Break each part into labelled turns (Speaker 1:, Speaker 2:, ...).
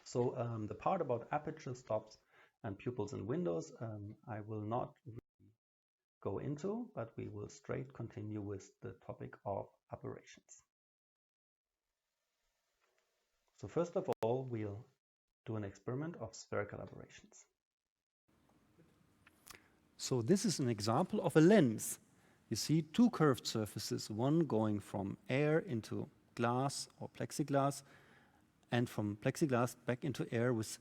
Speaker 1: So the part about aperture stops and pupils and windows, I will not really go into, but we will straight continue with the topic of aberrations. So first of all, we'll do an experiment of spherical aberrations. So this is an example of a lens. You see two curved surfaces, one going from air into glass or plexiglass, and from plexiglass back into air with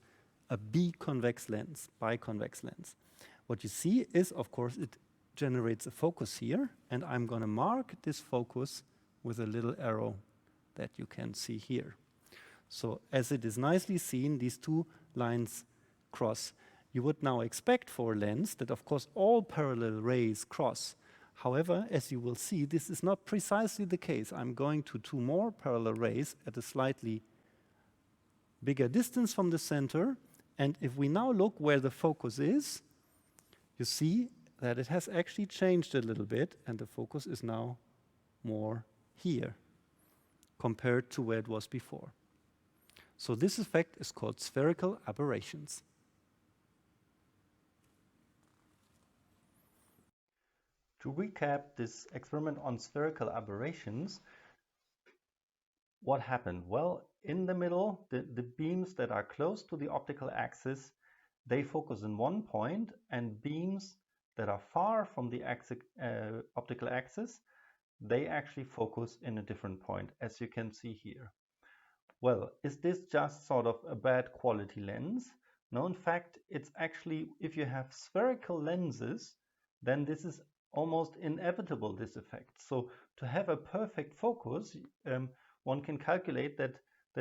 Speaker 1: a biconvex lens. What you see is, of course, it generates a focus here, and I'm going to mark this focus with a little arrow that you can see here. So as it is nicely seen, these two lines cross. You would now expect for a lens that, of course, all parallel rays cross. However, as you will see, this is not precisely the case. I'm going to two more parallel rays at a slightly bigger distance from the center. And if we now look where the focus is, you see that it has actually changed a little bit, and the focus is now more here compared to where it was before. So this effect is called spherical aberrations. To recap this experiment on spherical aberrations, what happened? Well, in the middle, the beams that are close to the optical axis, they focus in one point, and beams that are far from the optical axis, they actually focus in a different point, as you can see here. Well, is this just sort of a bad quality lens? No, in fact, it's actually, if you have spherical lenses, then this is almost inevitable, this effect. So to have a perfect focus, one can calculate that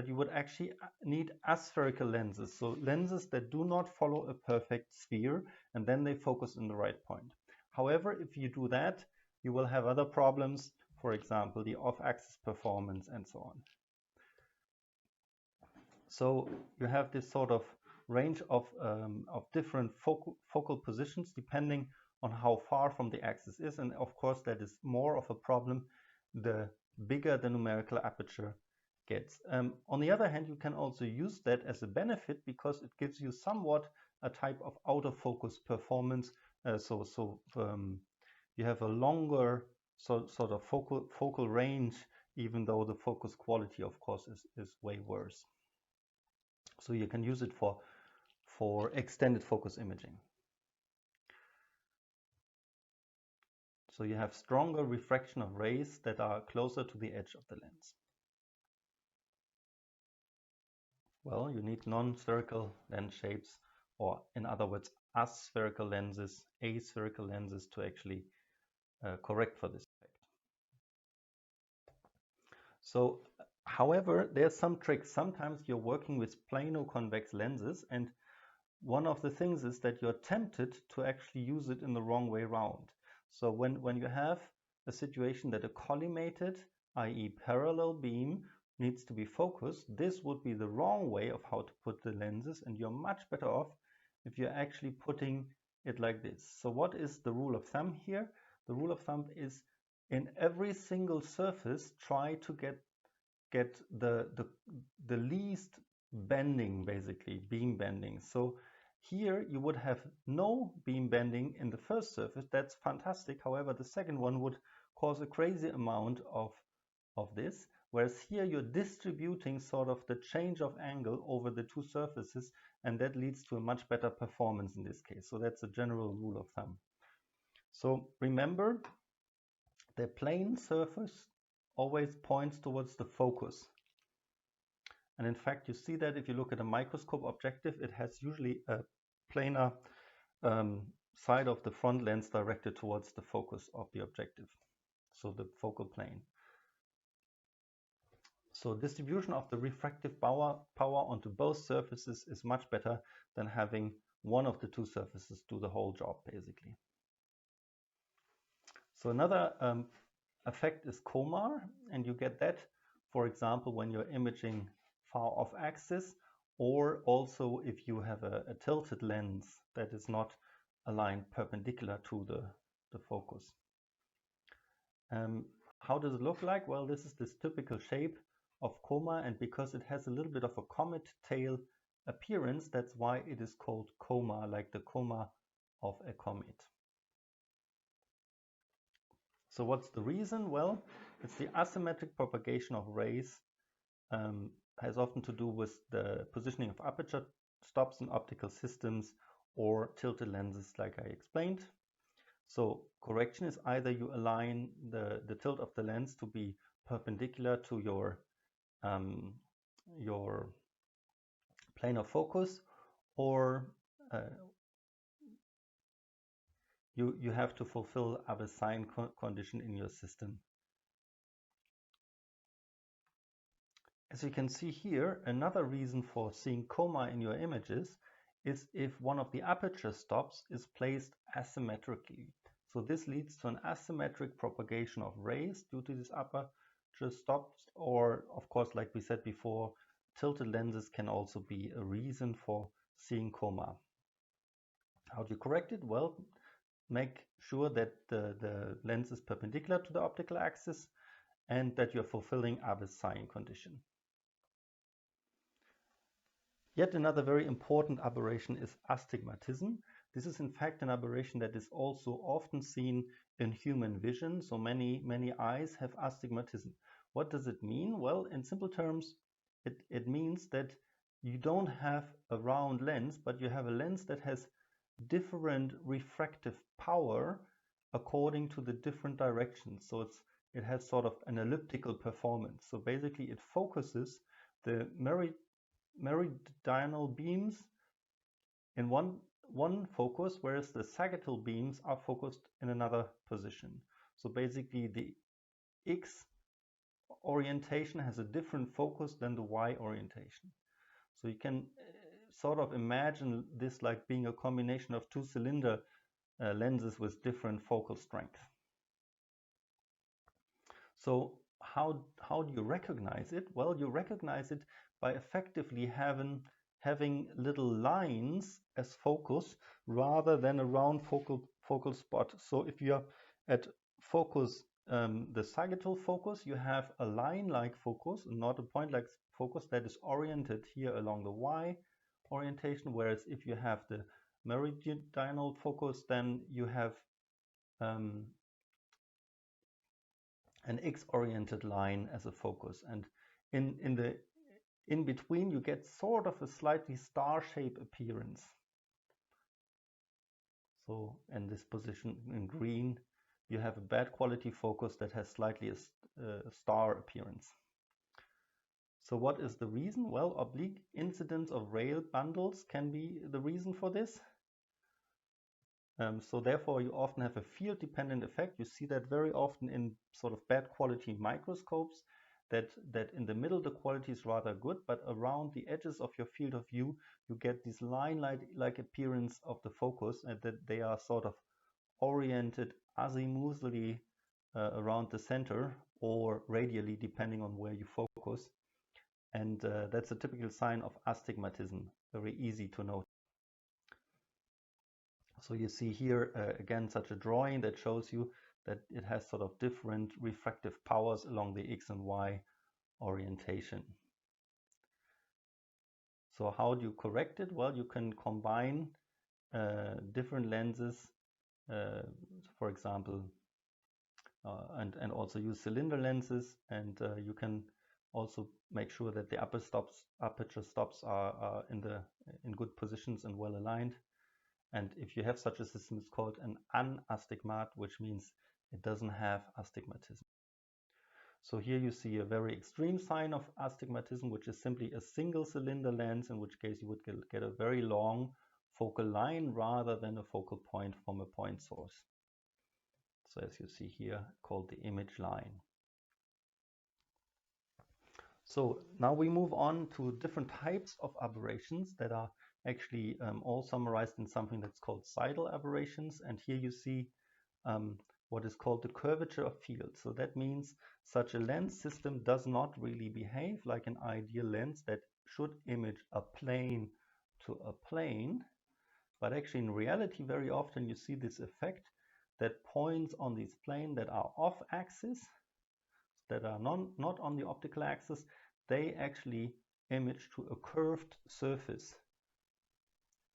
Speaker 1: you would actually need aspherical lenses, so lenses that do not follow a perfect sphere, and then they focus in the right point. However, if you do that, you will have other problems, for example, the off-axis performance and so on. So you have this sort of range of different focal positions depending on how far from the axis is, and of course that is more of a problem the bigger the numerical aperture gets. On the other hand, you can also use that as a benefit because it gives you somewhat a type of out of focus performance. You have a longer sort of focal range, even though the focus quality, of course, is way worse. So you can use it for extended focus imaging. So you have stronger refraction of rays that are closer to the edge of the lens. Well, you need non-spherical lens shapes, or in other words, aspherical lenses, aspherical lenses to actually correct for this effect. So, however, there's some tricks. Sometimes you're working with plano-convex lenses, and one of the things is that you're tempted to actually use it in the wrong way around. So when you have a situation that a collimated, i.e. parallel beam, needs to be focused, this would be the wrong way of how to put the lenses, and you're much better off if you're actually putting it like this. So what is the rule of thumb here? The rule of thumb is in every single surface, try to get the least bending, basically, beam bending. So here you would have no beam bending in the first surface. That's fantastic. However, the second one would cause a crazy amount of this, whereas here you're distributing sort of the change of angle over the two surfaces, and that leads to a much better performance in this case. So that's a general rule of thumb. So remember, the plane surface always points towards the focus. And in fact, you see that if you look at a microscope objective, it has usually a planar side of the front lens directed towards the focus of the objective, so the focal plane. So distribution of the refractive power onto both surfaces is much better than having one of the two surfaces do the whole job, basically. So another effect is Coma, and you get that, for example, when you're imaging far off axis, or also if you have a tilted lens that is not aligned perpendicular to the focus. How does it look like? Well, this is this typical shape of Coma, and because it has a little bit of a comet tail appearance. That's why it is called coma, like the coma of a comet. So what's the reason? Well, it's the asymmetric propagation of rays, has often to do with the positioning of aperture stops in optical systems or tilted lenses, like I explained. So correction is either you align the tilt of the lens to be perpendicular to your plane of focus, or you have to fulfill Abbe sign condition in your system. As you can see here, another reason for seeing coma in your images is if one of the aperture stops is placed asymmetrically. So this leads to an asymmetric propagation of rays due to these aperture stops, or of course, like we said before, tilted lenses can also be a reason for seeing coma. How do you correct it? Well, make sure that the lens is perpendicular to the optical axis and that you're fulfilling Abbe's sign condition. Yet another very important aberration is astigmatism. This is in fact an aberration that is also often seen in human vision. So many eyes have astigmatism. What does it mean? Well, in simple terms, it means that you don't have a round lens, but you have a lens that has different refractive power according to the different directions. So it has sort of an elliptical performance. So basically it focuses the meridional beams in one focus, whereas the sagittal beams are focused in another position. So basically the X orientation has a different focus than the Y orientation. So you can sort of imagine this like being a combination of two cylinder lenses with different focal strength. So how do you recognize it? Well, you recognize it by effectively having little lines as focus rather than a round focal spot. So if you're at focus, the sagittal focus, you have a line-like focus, not a point-like focus that is oriented here along the Y orientation, whereas if you have the meridional focus, then you have an X-oriented line as a focus, and in between you get sort of a slightly star-shaped appearance. So in this position in green, you have a bad quality focus that has slightly a star appearance. So what is the reason? Well, oblique incidence of rail bundles can be the reason for this. So therefore you often have a field-dependent effect. You see that very often in sort of bad quality microscopes, that in the middle the quality is rather good, but around the edges of your field of view you get this line-like appearance of the focus, and that they are sort of oriented azimuthally around the center or radially depending on where you focus, and that's a typical sign of astigmatism, very easy to note. So you see here again such a drawing that shows you that it has sort of different refractive powers along the X and Y orientation. So how do you correct it? Well, you can combine different lenses, for example, and also use cylinder lenses, and you can also make sure that the aperture stops are in good positions and well aligned. And if you have such a system, it's called an anastigmat, which means it doesn't have astigmatism. So here you see a very extreme sign of astigmatism, which is simply a single cylinder lens, in which case you would get a very long focal line rather than a focal point from a point source. So as you see here, called the image line. So now we move on to different types of aberrations that are actually all summarized in something that's called sidal aberrations. And here you see what is called the curvature of field. So that means such a lens system does not really behave like an ideal lens that should image a plane to a plane, but actually in reality very often you see this effect that points on this plane that are off axis, that are not on the optical axis, they actually image to a curved surface,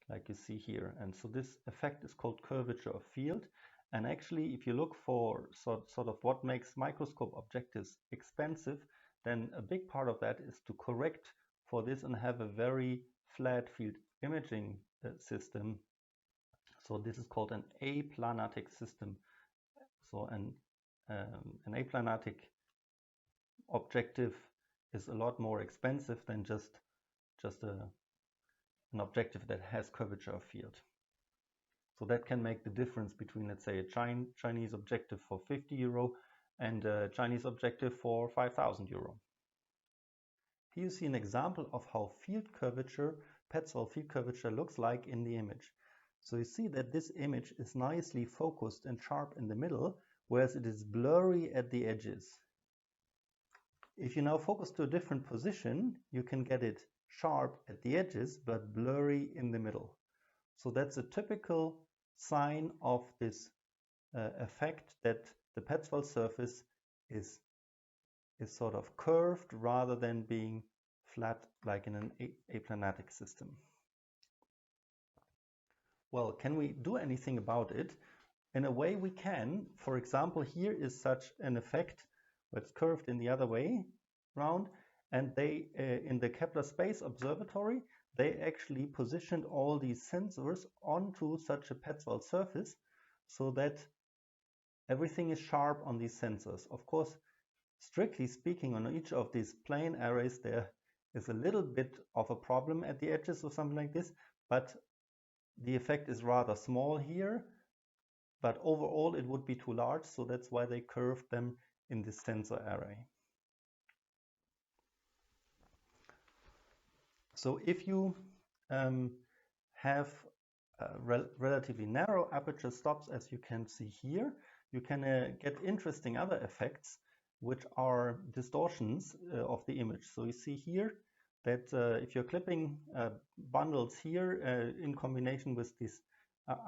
Speaker 1: like you see here. And so this effect is called curvature of field. And actually, if you look for sort of what makes microscope objectives expensive, then a big part of that is to correct for this and have a very flat field imaging system. So this is called an aplanatic system. So an aplanatic objective is a lot more expensive than just an objective that has curvature of field. So that can make the difference between, let's say, a Chinese objective for 50 euro and a Chinese objective for 5,000 euro. Here you see an example of how field curvature, Petzval field curvature, looks like in the image. So you see that this image is nicely focused and sharp in the middle, whereas it is blurry at the edges. If you now focus to a different position, you can get it sharp at the edges, but blurry in the middle. So that's a typical sign of this effect, that the Petzval surface is sort of curved rather than being flat like in an aplanatic system. Well, can we do anything about it? In a way we can. For example, here is such an effect where it's curved in the other way round, and they in the Kepler Space Observatory, they actually positioned all these sensors onto such a Petzval surface so that everything is sharp on these sensors. Of course, strictly speaking, on each of these plane arrays there is a little bit of a problem at the edges or something like this, but the effect is rather small here, but overall it would be too large, so that's why they curved them in this sensor array. So if you have relatively narrow aperture stops, as you can see here, you can get interesting other effects, which are distortions of the image. So you see here that if you're clipping bundles here in combination with this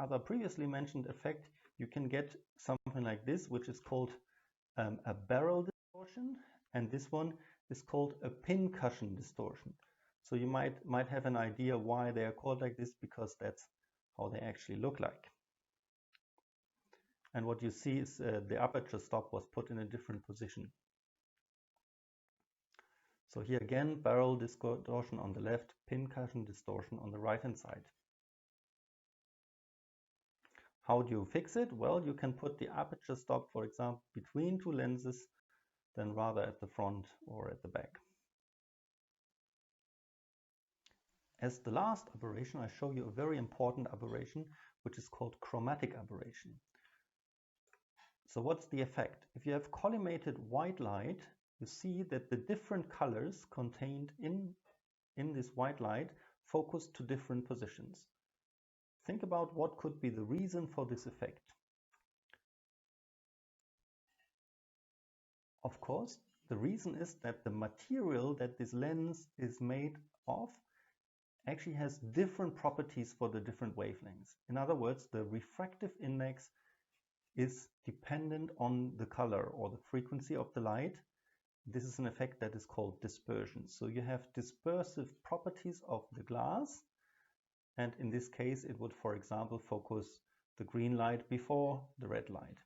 Speaker 1: other previously mentioned effect, you can get something like this, which is called a barrel distortion, and this one is called a pin cushion distortion. So you might have an idea why they are called like this, because that's how they actually look like. And what you see is the aperture stop was put in a different position. So here again, barrel distortion on the left, pin cushion distortion on the right-hand side. How do you fix it? Well, you can put the aperture stop, for example, between two lenses, then rather at the front or at the back. As the last aberration, I show you a very important aberration, which is called chromatic aberration. So what's the effect? If you have collimated white light, you see that the different colors contained in this white light focus to different positions. Think about what could be the reason for this effect. Of course, the reason is that the material that this lens is made of actually has different properties for the different wavelengths. In other words, the refractive index is dependent on the color or the frequency of the light. This is an effect that is called dispersion. So you have dispersive properties of the glass, and in this case it would, for example, focus the green light before the red light.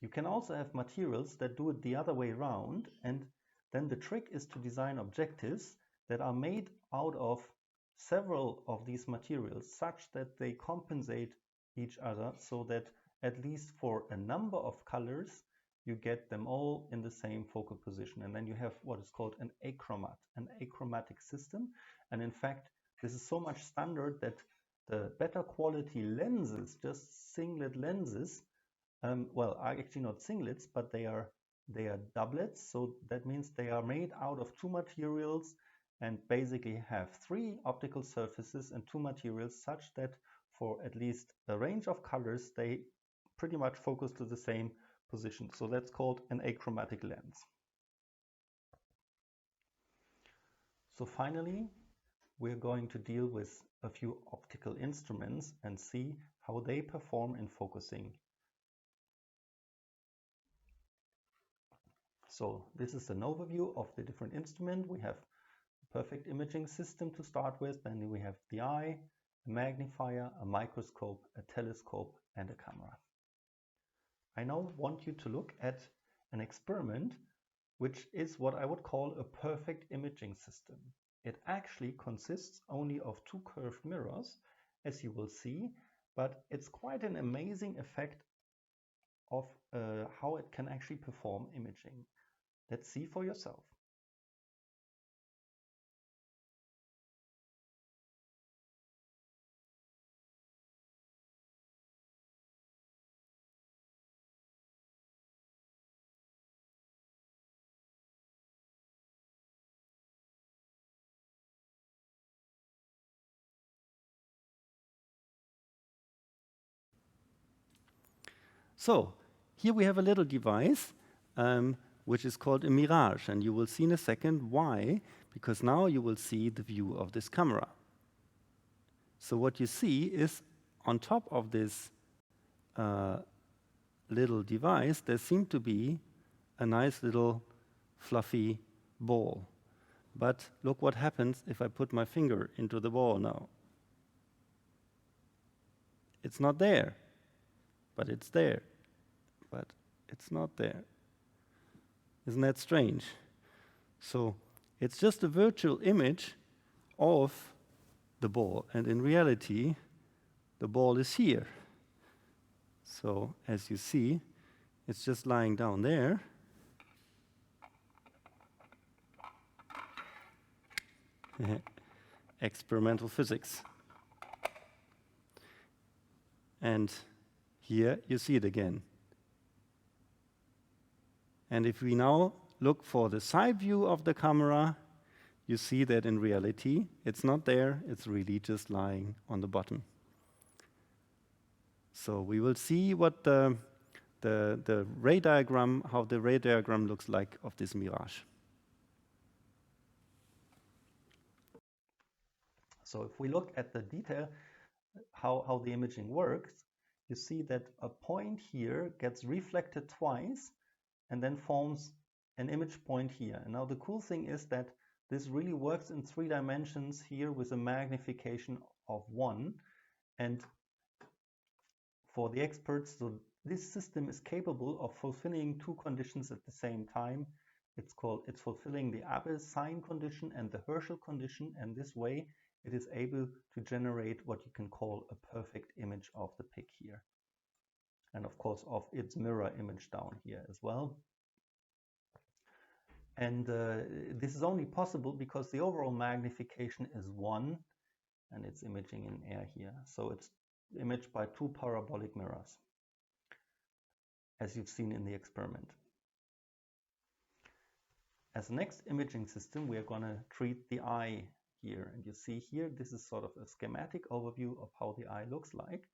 Speaker 1: You can also have materials that do it the other way around, and then the trick is to design objectives that are made out of several of these materials such that they compensate each other, so that at least for a number of colors you get them all in the same focal position, and then you have what is called an achromatic system. And in fact, this is so much standard that the better quality lenses, just singlet lenses, well, are actually not singlets, but they are doublets. So that means they are made out of two materials and basically have three optical surfaces and two materials, such that for at least a range of colors they pretty much focus to the same position. So that's called an achromatic lens. So finally, we're going to deal with a few optical instruments and see how they perform in focusing. So this is an overview of the different instruments. We have perfect imaging system to start with. Then we have the eye, a magnifier, a microscope, a telescope, and a camera. I now want you to look at an experiment which is what I would call a perfect imaging system. It actually consists only of two curved mirrors, as you will see, but it's quite an amazing effect of how it can actually perform imaging. Let's see for yourself. So here we have a little device which is called a mirage, and you will see in a second why, because now you will see the view of this camera. So what you see is on top of this little device, there seems to be a nice little fluffy ball. But look what happens if I put my finger into the ball now. It's not there, but it's there, but it's not there. Isn't that strange? So it's just a virtual image of the ball, and in reality, the ball is here. So as you see, it's just lying down there. Experimental physics. And here you see it again. And if we now look for the side view of the camera, you see that in reality, it's not there, it's really just lying on the bottom. So we will see what the ray diagram, how the ray diagram looks like of this mirage. So if we look at the detail, how the imaging works, you see that a point here gets reflected twice and then forms an image point here. And now the cool thing is that this really works in 3 dimensions here with a magnification of 1. And for the experts, so this system is capable of fulfilling 2 conditions at the same time. It's fulfilling the Abbe sign condition and the Herschel condition, and this way it is able to generate what you can call a perfect image of the pig here. And of course of its mirror image down here as well. And this is only possible because the overall magnification is 1, and it's imaging in air here. So it's imaged by 2 parabolic mirrors, as you've seen in the experiment. As the next imaging system, we are going to treat the eye here. And you see here, this is sort of a schematic overview of how the eye looks like.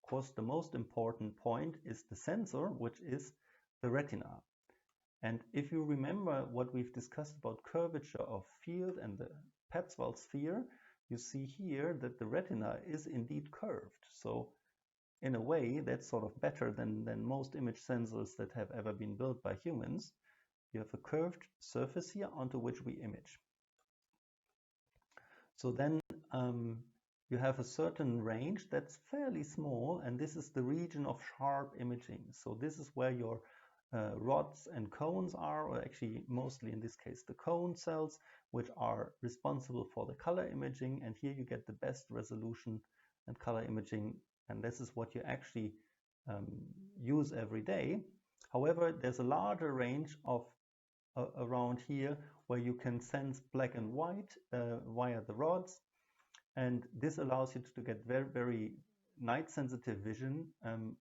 Speaker 1: Of course, the most important point is the sensor, which is the retina. And if you remember what we've discussed about curvature of field and the Petzval sphere, you see here that the retina is indeed curved. So in a way, that's sort of better than most image sensors that have ever been built by humans. You have a curved surface here onto which we image. So then you have a certain range that's fairly small, and this is the region of sharp imaging. So this is where your rods and cones are, or actually mostly in this case the cone cells, which are responsible for the color imaging, and here you get the best resolution and color imaging, and this is what you actually use every day. However, there's a larger range of around here where you can sense black and white via the rods, and this allows you to get very, very night sensitive vision,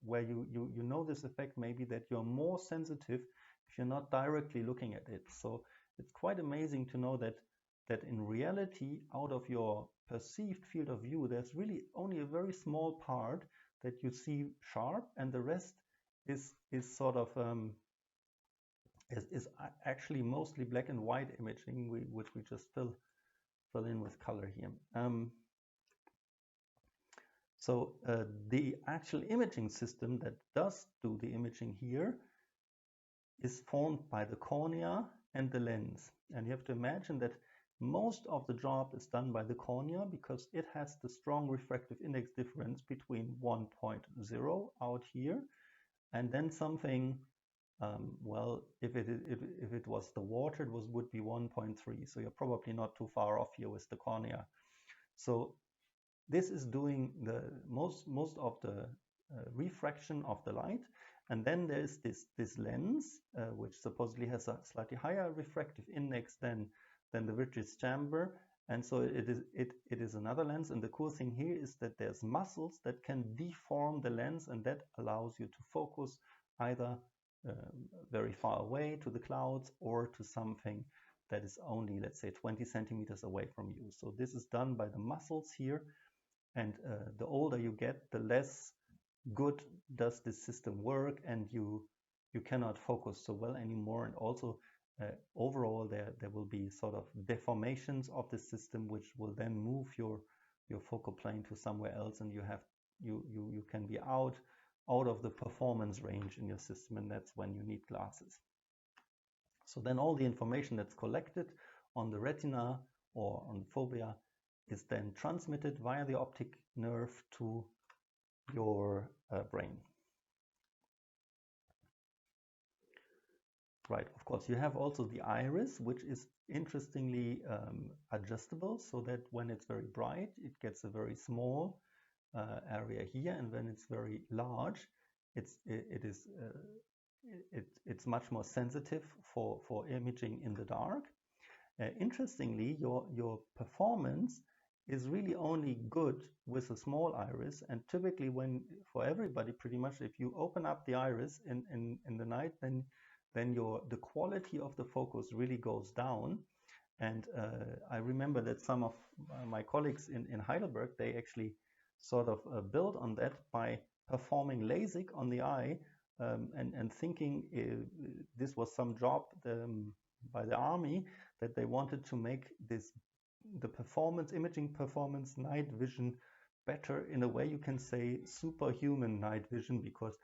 Speaker 1: where you know this effect maybe that you're more sensitive if you're not directly looking at it. So it's quite amazing to know that in reality, out of your perceived field of view, there's really only a very small part that you see sharp, and the rest is sort of is actually mostly black and white imaging, which we just fill in with color here. So the actual imaging system that does do the imaging here is formed by the cornea and the lens. And you have to imagine that Most of the job is done by the cornea because it has the strong refractive index difference between 1.0 out here and then something, well, if it was the water, it would be 1.3. So you're probably not too far off here with the cornea. So this is doing the most of the refraction of the light. And then there's this lens, which supposedly has a slightly higher refractive index than the Ritchie's chamber. And so it is another lens. And the cool thing here is that there's muscles that can deform the lens, and that allows you to focus either very far away to the clouds or to something that is only, let's say, 20 centimeters away from you. So this is done by the muscles here. And the older you get, the less good does this system work, and you cannot focus so well anymore. And also overall there will be sort of deformations of the system, which will then move your focal plane to somewhere else, and you can be out of the performance range in your system, and that's when you need glasses. So then all the information that's collected on the retina or on the fovea is then transmitted via the optic nerve to your brain. Right, of course, you have also the iris, which is interestingly adjustable, so that when it's very bright, it gets a very small area here, and when it's very large, it's much more sensitive for imaging in the dark. Interestingly, your performance is really only good with a small iris, and typically for everybody pretty much, if you open up the iris in the night, then the quality of the focus really goes down. And I remember that some of my colleagues in Heidelberg, they actually sort of build on that by performing LASIK on the eye, and thinking this was some job by the army, that they wanted to make the imaging performance, night vision better. In a way, you can say superhuman night vision, because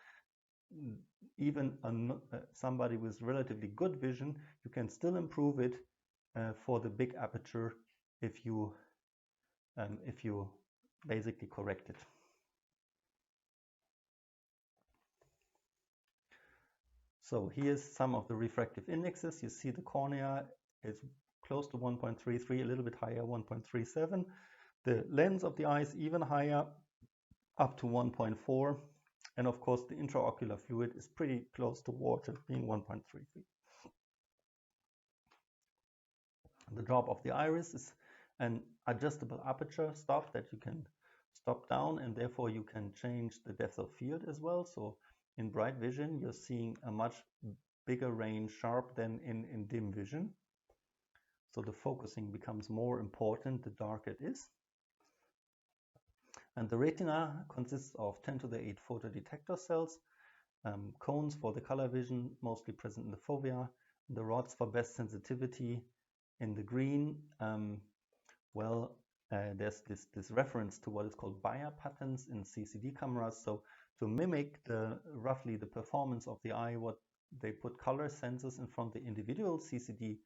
Speaker 1: even somebody with relatively good vision, you can still improve it for the big aperture if you basically correct it. So here's some of the refractive indexes. You see the cornea is close to 1.33, a little bit higher, 1.37. The lens of the eye is even higher, up to 1.4. And of course, the intraocular fluid is pretty close to water, being 1.33. The job of the iris is an adjustable aperture stop that you can stop down, and therefore you can change the depth of field as well. So in bright vision, you're seeing a much bigger range sharp than in dim vision. So the focusing becomes more important the darker it is. And the retina consists of 10 to the 8 photodetector cells, cones for the color vision, mostly present in the fovea, the rods for best sensitivity in the green. There's this reference to what is called Bayer patterns in CCD cameras. So to mimic roughly the performance of the eye, what they put color sensors in front of the individual CCD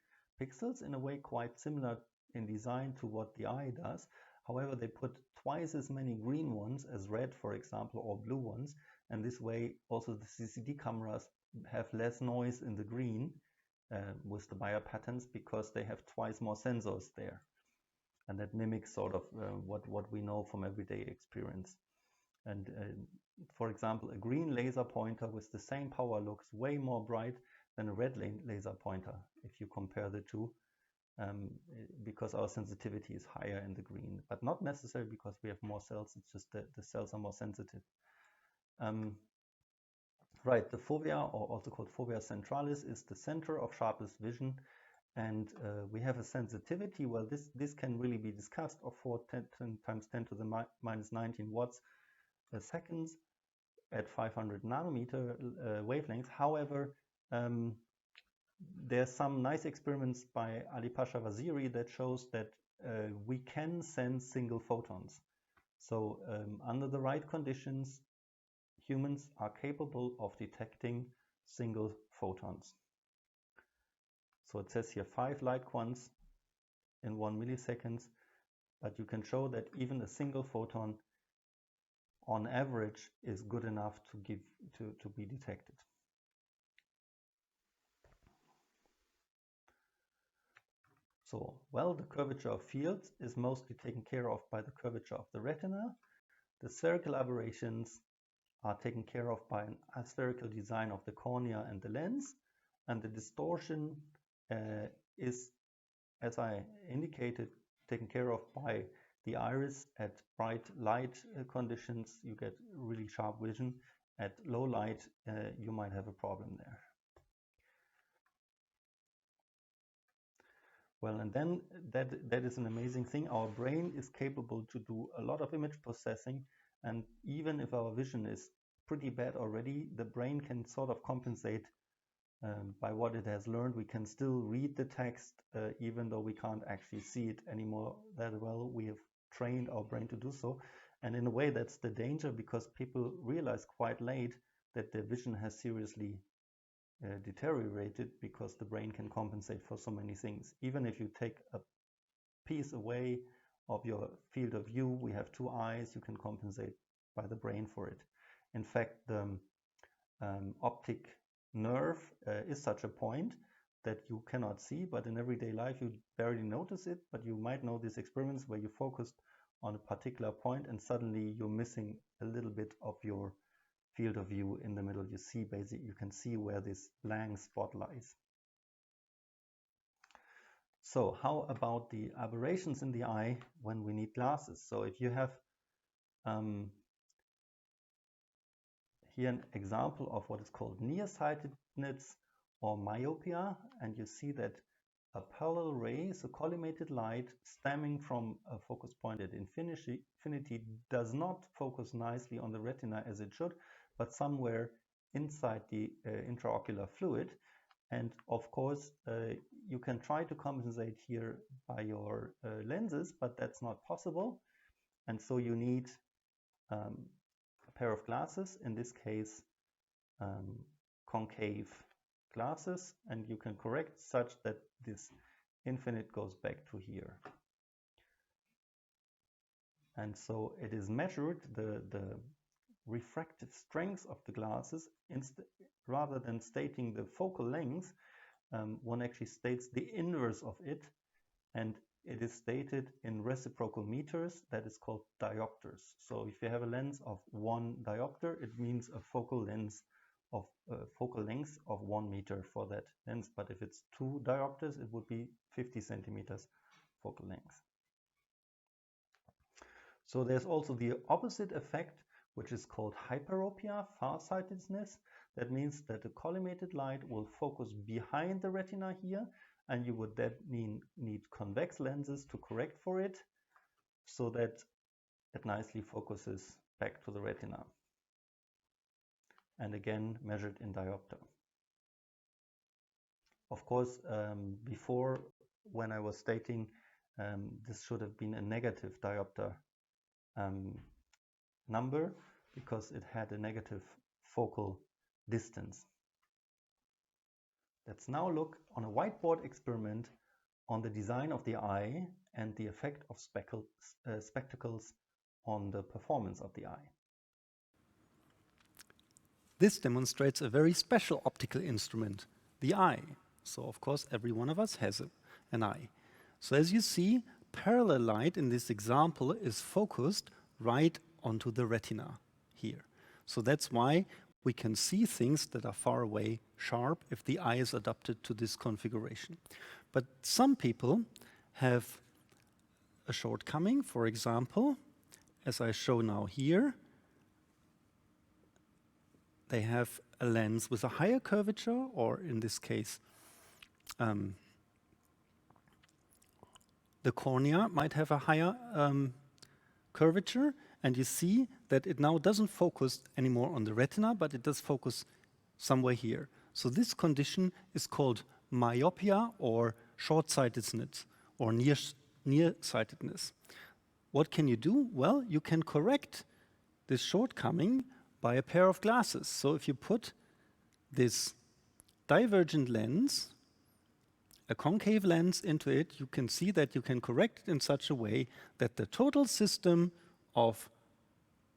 Speaker 1: pixels, in a way quite similar in design to what the eye does. However, they put twice as many green ones as red, for example, or blue ones. And this way, also the CCD cameras have less noise in the green with the Bayer patterns, because they have twice more sensors there. And that mimics sort of what we know from everyday experience. And for example, a green laser pointer with the same power looks way more bright than a red laser pointer if you compare the two, because our sensitivity is higher in the green, but not necessarily because we have more cells. It's just that the cells are more sensitive. Right, the fovea, or also called fovea centralis, is the center of sharpest vision, and we have a sensitivity. Well, this can really be discussed, of 10 times 10 to the minus 19 watts seconds at 500 nanometer wavelengths. However, there's some nice experiments by Ali Pasha Waziri that shows that we can sense single photons. So under the right conditions, humans are capable of detecting single photons. So it says here 5 light quants in 1 millisecond, but you can show that even a single photon on average is good enough to be detected. So, well, the curvature of fields is mostly taken care of by the curvature of the retina. The spherical aberrations are taken care of by an aspherical design of the cornea and the lens, and the distortion is, as I indicated, taken care of by the iris. At bright light conditions, you get really sharp vision. At low light, you might have a problem there. Well, and then that is an amazing thing. Our brain is capable to do a lot of image processing, and even if our vision is pretty bad already, the brain can sort of compensate by what it has learned. We can still read the text, even though we can't actually see it anymore that well. We have trained our brain to do so. And in a way, that's the danger, because people realize quite late that their vision has seriously deteriorated, because the brain can compensate for so many things. Even if you take a piece away of your field of view, we have two eyes, you can compensate by the brain for it. In fact, the optic nerve is such a point that you cannot see, but in everyday life you barely notice it. But you might know these experiments where you focused on a particular point and suddenly you're missing a little bit of your field of view in the middle. You can see where this blank spot lies. So how about the aberrations in the eye when we need glasses? So if you have here an example of what is called nearsightedness or myopia, and you see that a parallel ray, so collimated light stemming from a focus point at infinity, does not focus nicely on the retina as it should, but somewhere inside the intraocular fluid. And of course, you can try to compensate here by your lenses, but that's not possible. And so you need a pair of glasses, in this case concave glasses, and you can correct such that this infinite goes back to here. And so it is measured, the refractive strength of the glasses, rather than stating the focal length, one actually states the inverse of it, and it is stated in reciprocal meters. That is called diopters. So if you have a lens of 1 diopter, it means a focal length of 1 meter for that lens. But if it's 2 diopters, it would be 50 centimeters focal length. So there's also the opposite effect, which is called hyperopia, farsightedness. That means that the collimated light will focus behind the retina here, and you would then need convex lenses to correct for it, so that it nicely focuses back to the retina. And again, measured in diopter. Of course, before, when I was stating this should have been a negative diopter number, because it had a negative focal distance. Let's now look on a whiteboard experiment on the design of the eye and the effect of spectacles on the performance of the eye.
Speaker 2: This demonstrates a very special optical instrument, the eye. So of course every one of us has an eye. So as you see, parallel light in this example is focused right onto the retina here. So that's why we can see things that are far away sharp if the eye is adapted to this configuration. But some people have a shortcoming. For example, as I show now here, they have a lens with a higher curvature, or in this case, the cornea might have a higher curvature, and you see that it now doesn't focus anymore on the retina, but it does focus somewhere here. So this condition is called myopia or short-sightedness or nearsightedness. What can you do? Well, you can correct this shortcoming by a pair of glasses. So if you put this divergent lens a concave lens into it, you can see that you can correct it in such a way that the total system of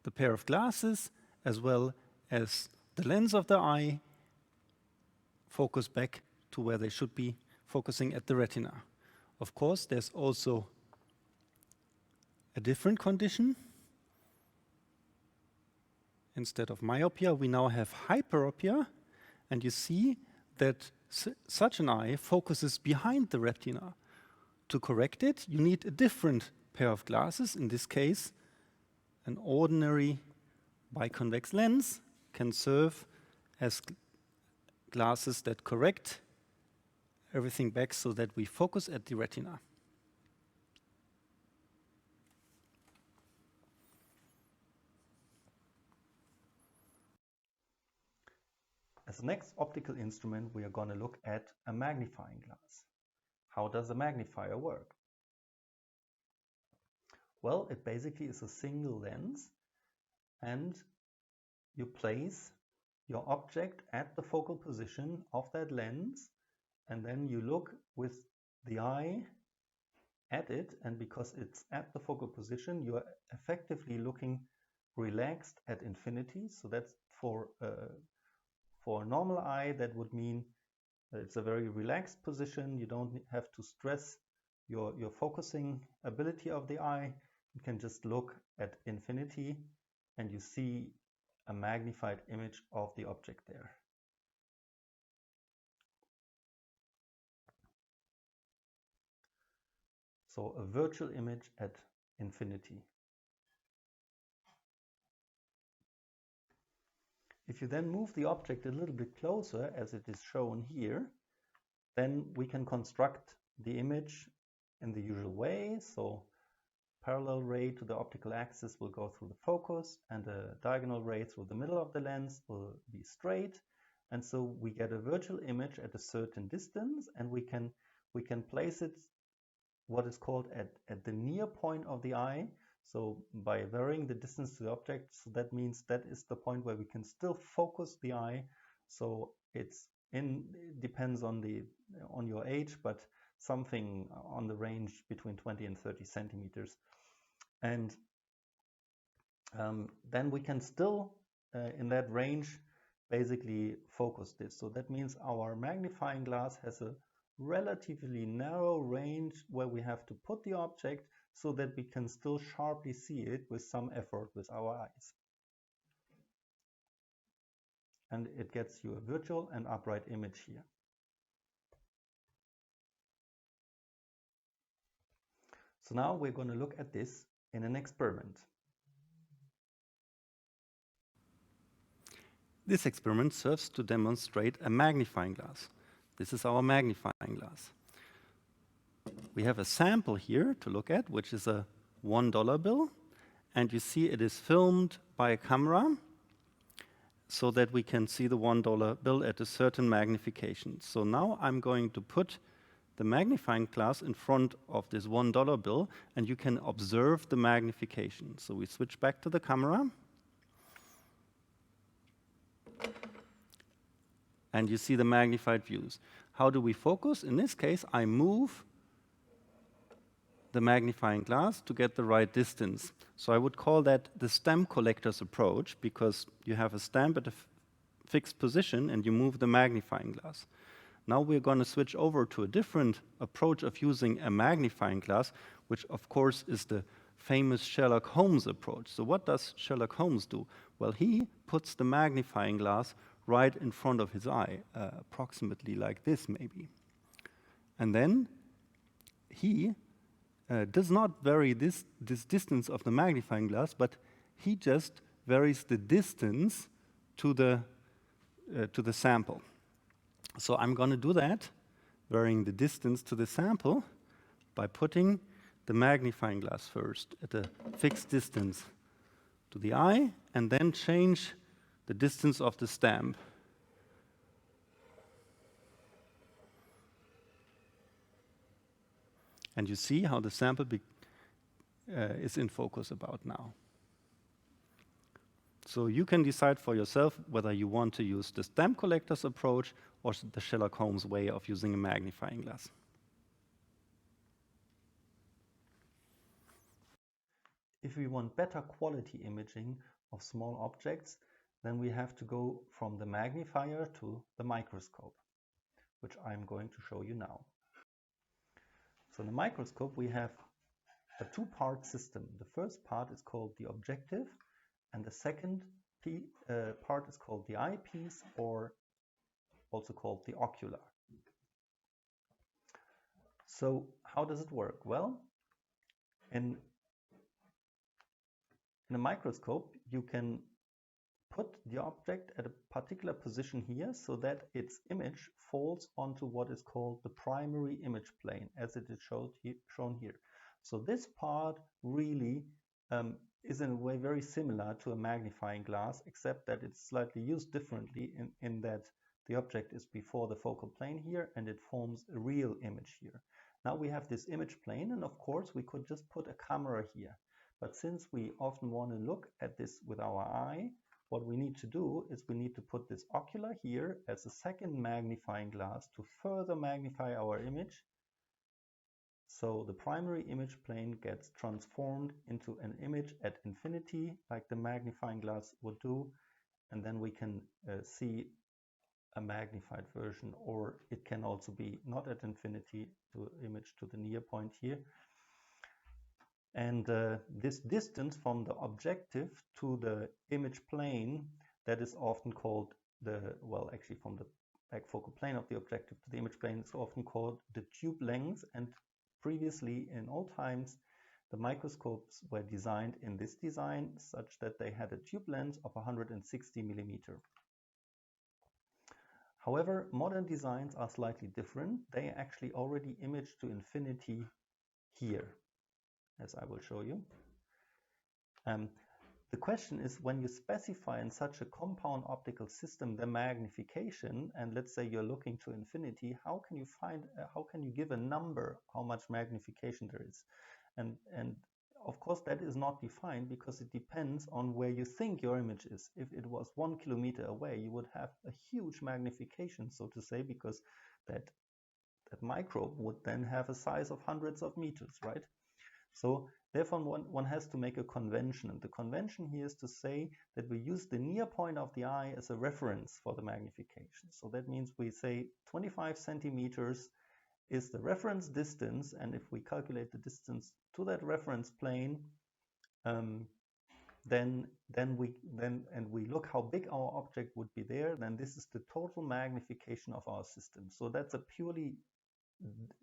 Speaker 2: the pair of glasses as well as the lens of the eye focus back to where they should be, focusing at the retina. Of course, there's also a different condition. Instead of myopia, we now have hyperopia, and you see that such an eye focuses behind the retina. To correct it, you need a different pair of glasses. In this case, an ordinary biconvex lens can serve as glasses that correct everything back so that we focus at the retina.
Speaker 1: As the next optical instrument, we are going to look at a magnifying glass. How does a magnifier work? Well, it basically is a single lens, and you place your object at the focal position of that lens, and then you look with the eye at it, and because it's at the focal position, you are effectively looking relaxed at infinity. So that's for a normal eye, that would mean that it's a very relaxed position. You don't have to stress your focusing ability of the eye. You can just look at infinity and you see a magnified image of the object there. So a virtual image at infinity. If you then move the object a little bit closer, as it is shown here, then we can construct the image in the usual way. So parallel ray to the optical axis will go through the focus, and a diagonal ray through the middle of the lens will be straight. And so we get a virtual image at a certain distance, and we can place it what is called at the near point of the eye. So by varying the distance to the object, so that means that is the point where we can still focus the eye. So it depends on your age, but something on the range between 20 and 30 centimeters. And then we can still, in that range, basically focus this. So that means our magnifying glass has a relatively narrow range where we have to put the object so that we can still sharply see it with some effort with our eyes. And it gets you a virtual and upright image here. So now we're going to look at this in an experiment.
Speaker 2: This experiment serves to demonstrate a magnifying glass. This is our magnifying glass. We have a sample here to look at, which is a $1 bill. And you see it is filmed by a camera so that we can see the $1 bill at a certain magnification. So now I'm going to put the magnifying glass in front of this $1 bill, and you can observe the magnification. So we switch back to the camera. And you see the magnified views. How do we focus? In this case, I move the magnifying glass to get the right distance. So I would call that the stamp collector's approach, because you have a stamp at a fixed position and you move the magnifying glass. Now we're going to switch over to a different approach of using a magnifying glass, which of course is the famous Sherlock Holmes approach. So what does Sherlock Holmes do? Well, he puts the magnifying glass right in front of his eye, approximately like this maybe. And then he does not vary this distance of the magnifying glass, but he just varies the distance to the sample. So I'm going to do that, varying the distance to the sample, by putting the magnifying glass first at a fixed distance to the eye, and then change the distance of the stamp. And you see how the sample is in focus about now. So you can decide for yourself whether you want to use the stamp collector's approach or the Sherlock Holmes way of using a magnifying glass.
Speaker 1: if we want better quality imaging of small objects, then we have to go from the magnifier to the microscope, which I'm going to show you now. So in the microscope, we have a two-part system. The first part is called the objective, and the second part is called the eyepiece, or also called the ocular. So how does it work? Well, in a microscope, you can put the object at a particular position here so that its image falls onto what is called the primary image plane, as it is shown here. So this part really is in a way very similar to a magnifying glass, except that it's slightly used differently in that the object is before the focal plane here and it forms a real image here. Now we have this image plane, and of course we could just put a camera here. But since we often want to look at this with our eye, what we need to do is we need to put this ocular here as a second magnifying glass to further magnify our image. So the primary image plane gets transformed into an image at infinity, like the magnifying glass would do, and then we can see a magnified version, or it can also be not at infinity, to image to the near point here. And this distance from the objective to the image plane, that is often called actually from the back focal plane of the objective to the image plane, is often called the tube length. And previously, in old times, the microscopes were designed in this design such that they had a tube length of 160 millimeter. However, modern designs are slightly different. They actually already image to infinity here, as I will show you. The question is, when you specify in such a compound optical system the magnification, and let's say you're looking to infinity, how can you give a number how much magnification there is? And of course that is not defined, because it depends on where you think your image is. If it was 1 kilometer away, you would have a huge magnification, so to say, because that microbe would then have a size of hundreds of meters, right? So therefore one has to make a convention, and the convention here is to say that we use the near point of the eye as a reference for the magnification. So that means we say 25 centimeters is the reference distance, and if we calculate the distance to that reference plane, then we look how big our object would be there, then this is the total magnification of our system. So that's a purely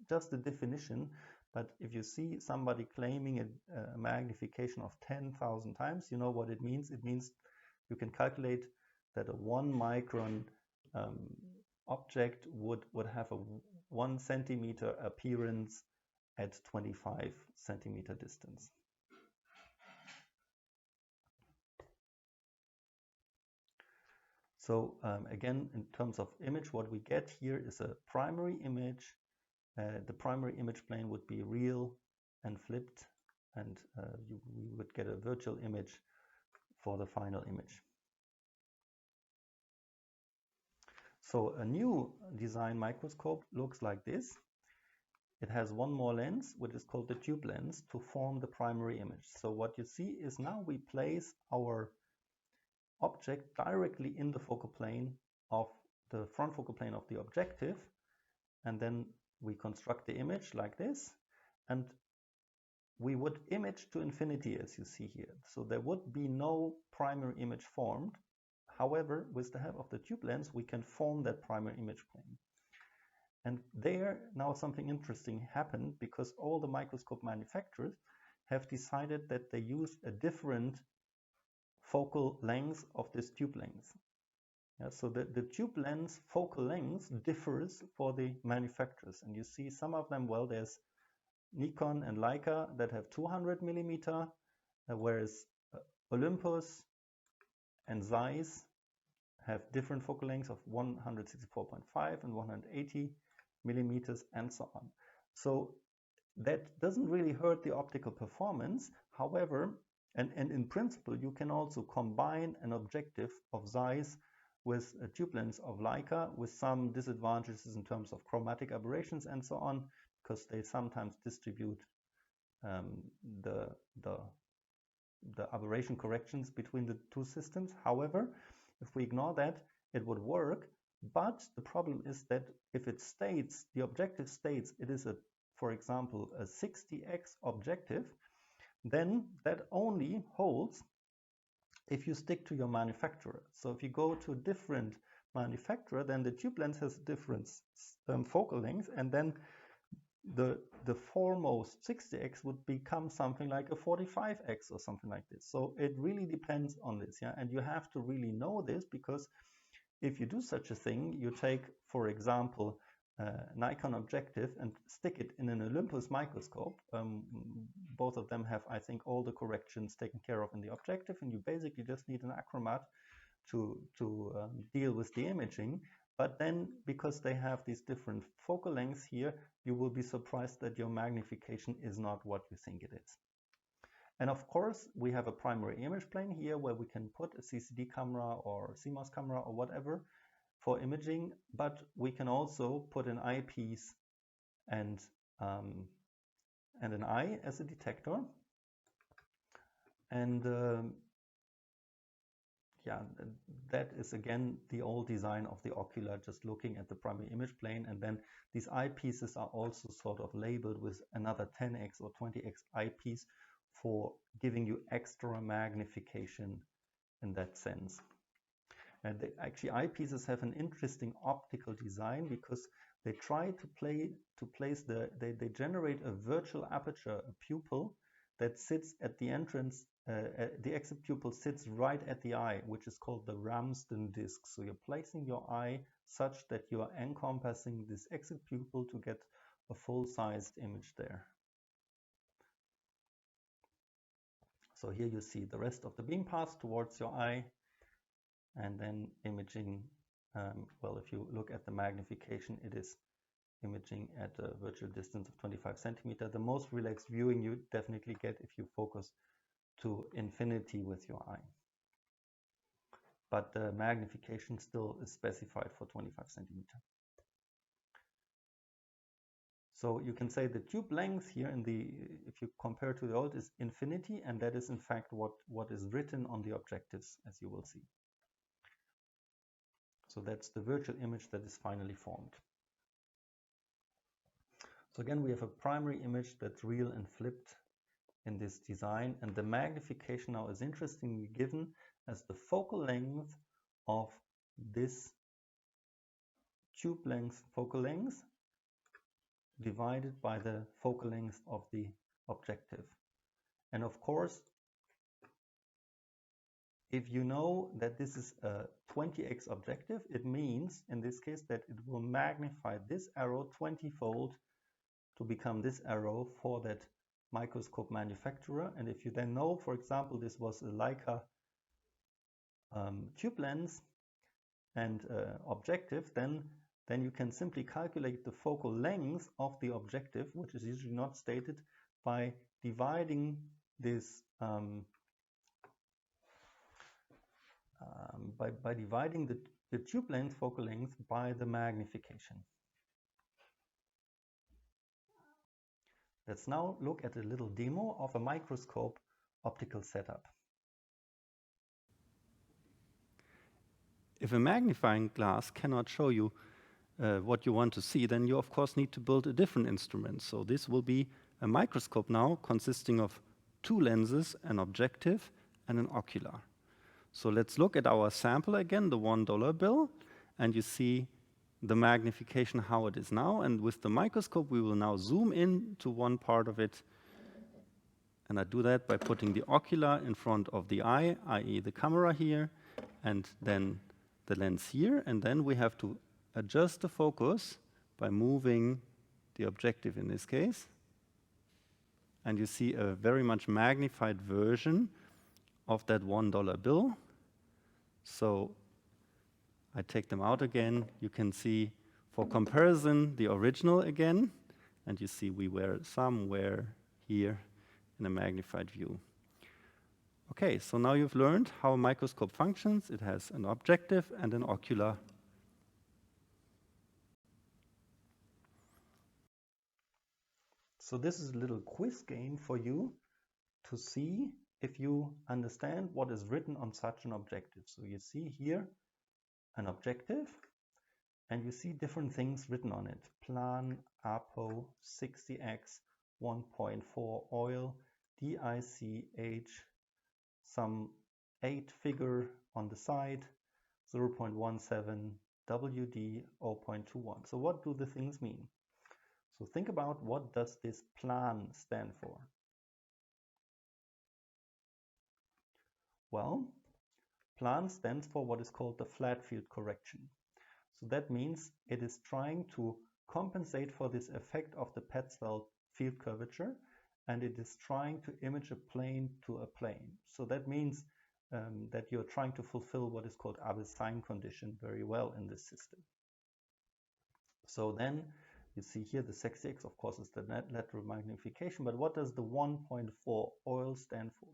Speaker 1: just a definition. But if you see somebody claiming a magnification of 10,000 times, you know what it means. It means you can calculate that a 1 micron object would have a 1 centimeter appearance at 25 centimeter distance. So again, in terms of image, what we get here is a primary image. The primary image plane would be real and flipped, and we would get a virtual image for the final image. So a new design microscope looks like this. It has one more lens, which is called the tube lens, to form the primary image. So what you see is now we place our object directly in the focal plane of the front focal plane of the objective, and then we construct the image like this, and we would image to infinity, as you see here. So there would be no primary image formed. However, with the help of the tube lens, we can form that primary image plane. And there now something interesting happened, because all the microscope manufacturers have decided that they use a different focal length of this tube length. Yeah, so the tube lens focal length differs for the manufacturers, and you see some of them, well, there's Nikon and Leica that have 200 millimeter, whereas Olympus and Zeiss have different focal lengths of 164.5 and 180 millimeters and so on. So that doesn't really hurt the optical performance. However, and in principle, you can also combine an objective of Zeiss with a tube lens of Leica, with some disadvantages in terms of chromatic aberrations and so on, because they sometimes distribute the the aberration corrections between the two systems. However, if we ignore that, it would work. But the problem is that if it states, the objective states it is, for example, a 60x objective, then that only holds if you stick to your manufacturer. So if you go to a different manufacturer, then the tube lens has different focal length, and then the foremost 60x would become something like a 45x or something like this. So it really depends on this, yeah. And you have to really know this, because if you do such a thing, you take, for example, Nikon objective and stick it in an Olympus microscope. Both of them have, I think, all the corrections taken care of in the objective, and you basically just need an achromat to deal with the imaging. But then, because they have these different focal lengths here, you will be surprised that your magnification is not what you think it is. And of course, we have a primary image plane here where we can put a CCD camera or CMOS camera or whatever for imaging, but we can also put an eyepiece and an eye as a detector. And yeah, that is again the old design of the ocular, just looking at the primary image plane, and then these eyepieces are also sort of labeled with another 10x or 20x eyepiece for giving you extra magnification in that sense. And actually eyepieces have an interesting optical design, because they try to place they generate a virtual aperture, a pupil that sits at the entrance. The exit pupil sits right at the eye, which is called the Ramsden disc. So you're placing your eye such that you are encompassing this exit pupil to get a full-sized image there. So here you see the rest of the beam path towards your eye, and then imaging. Well, if you look at the magnification, it is imaging at a virtual distance of 25 centimeters. The most relaxed viewing you definitely get if you focus to infinity with your eye. But the magnification still is specified for 25 centimeters. So you can say the tube length here if you compare to the old, is infinity, and that is in fact what is written on the objectives, as you will see. So that's the virtual image that is finally formed. So again, we have a primary image that's real and flipped in this design, and the magnification now is interestingly given as the focal length of this tube length focal length divided by the focal length of the objective. And of course, if you know that this is a 20x objective, it means in this case that it will magnify this arrow 20-fold to become this arrow for that microscope manufacturer. And if you then know, for example, this was a Leica tube lens and objective, then you can simply calculate the focal length of the objective, which is usually not stated, by dividing this by dividing the tube length focal length by the magnification. Let's now look at a little demo of a microscope optical setup.
Speaker 2: If a magnifying glass cannot show you what you want to see, then you of course need to build a different instrument. So this will be a microscope now consisting of two lenses, an objective and an ocular. So let's look at our sample again, the $1 bill, and you see the magnification, how it is now. And with the microscope, we will now zoom in to one part of it. And I do that by putting the ocular in front of the eye, i.e. the camera here, and then the lens here. And then we have to adjust the focus by moving the objective in this case. And you see a very much magnified version of that $1 bill. So I take them out again. You can see, for comparison, the original again. And you see we were somewhere here in a magnified view. Okay, so now you've learned how a microscope functions. It has an objective and an ocular.
Speaker 1: So this is a little quiz game for you to see if you understand what is written on such an objective. So you see here an objective, and you see different things written on it. Plan, APO, 60x, 1.4 oil, DICH, some 8 figure on the side, 0.17, WD, 0.21. So what do the things mean? So think about, what does this plan stand for? Well, plan stands for what is called the flat field correction. So that means it is trying to compensate for this effect of the Petzval field curvature, and it is trying to image a plane to a plane. So that means that you're trying to fulfill what is called Abbe sign condition very well in this system. So then you see here the 60x, of course, is the net lateral magnification, but what does the 1.4 oil stand for?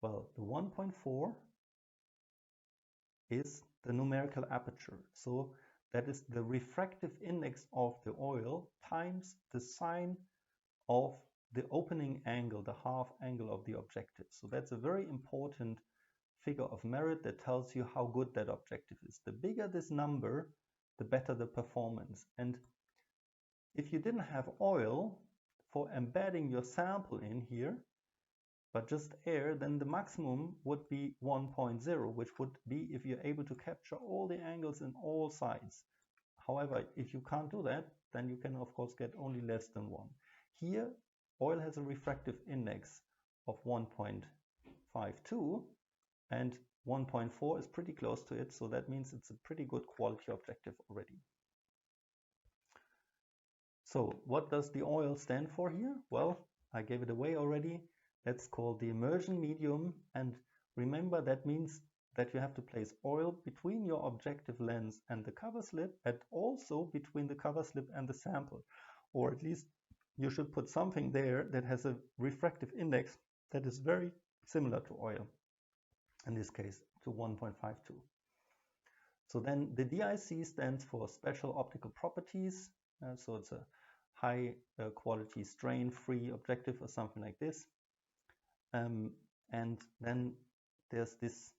Speaker 1: Well, the 1.4 is the numerical aperture. So that is the refractive index of the oil times the sine of the opening angle, the half angle of the objective. So that's a very important figure of merit that tells you how good that objective is. The bigger this number, the better the performance. And if you didn't have oil for embedding your sample in here, but just air, then the maximum would be 1.0, which would be if you're able to capture all the angles in all sides. However, if you can't do that, then you can of course get only less than 1. Here, oil has a refractive index of 1.52, and 1.4 is pretty close to it, so that means it's a pretty good quality objective already. So what does the oil stand for here? Well, I gave it away already. That's called the immersion medium, and remember that means that you have to place oil between your objective lens and the cover slip, and also between the cover slip and the sample, or at least you should put something there that has a refractive index that is very similar to oil, in this case to 1.52. So then the DIC stands for special optical properties, so it's a high quality strain-free objective or something like this. And then there's this